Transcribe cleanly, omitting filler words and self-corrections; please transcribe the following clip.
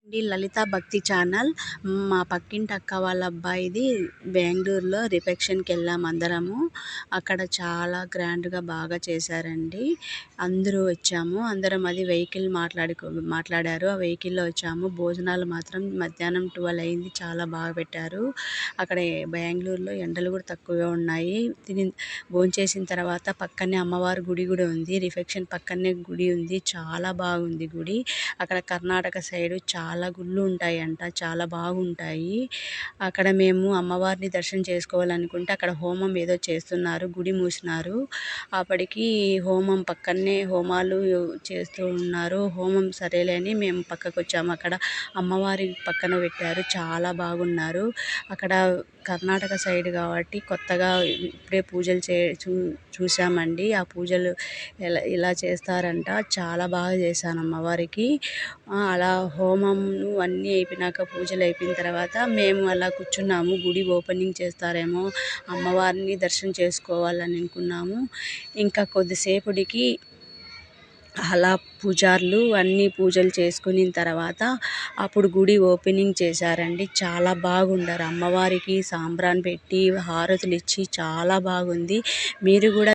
లలిత భక్తి ఛానల్. మా పక్కింటి అక్క వాళ్ళ అబ్బాయిది బెంగళూరులో రిసెప్షన్కి వెళ్ళాము అందరము. అక్కడ చాలా గ్రాండ్గా బాగా చేశారండి. అందరూ వచ్చాము, అందరం అది వెహికల్ మాట్లాడారు. ఆ వెహికల్లో వచ్చాము. భోజనాలు మాత్రం మధ్యాహ్నం 12 అయింది, చాలా బాగా పెట్టారు. అక్కడ బెంగళూరులో ఎండలు కూడా తక్కువగా ఉన్నాయి. భోంచేసిన తర్వాత పక్కనే అమ్మవారి గుడి కూడా ఉంది. రిసెప్షన్ పక్కనే గుడి ఉంది, చాలా బాగుంది గుడి. అక్కడ కర్ణాటక సైడు చాలా గుళ్ళు ఉంటాయంట, చాలా బాగుంటాయి. అక్కడ మేము అమ్మవారిని దర్శనం చేసుకోవాలనుకుంటే అక్కడ హోమం ఏదో చేస్తున్నారు, గుడి మూసినారు. అప్పటికి హోమం పక్కనే హోమాలు చేస్తూ ఉన్నారు. హోమం సరేలే అని మేము పక్కకు వచ్చాము. అక్కడ అమ్మవారి పక్కన పెట్టారు, చాలా బాగున్నారు. అక్కడ కర్ణాటక సైడ్ కాబట్టి కొత్తగా ఇప్పుడే పూజలు చూసామండి. ఆ పూజలు ఇలా చేస్తారంట, చాలా బాగా చేశాను అమ్మవారికి. అలా హోమం అన్నీ అయిపోయినాక, పూజలు అయిపోయిన తర్వాత మేము అలా కూర్చున్నాము. గుడి ఓపెనింగ్ చేస్తారేమో, అమ్మవారిని దర్శనం చేసుకోవాలని అనుకున్నాము. ఇంకా కొద్దిసేపటికి అలా పూజారులు అన్నీ పూజలు చేసుకున్న తర్వాత అప్పుడు గుడి ఓపెనింగ్ చేశారండి. చాలా బాగుండారు. అమ్మవారికి సాంబ్రాన్ పెట్టి హారతులు ఇచ్చి చాలా బాగుంది. మీరు కూడా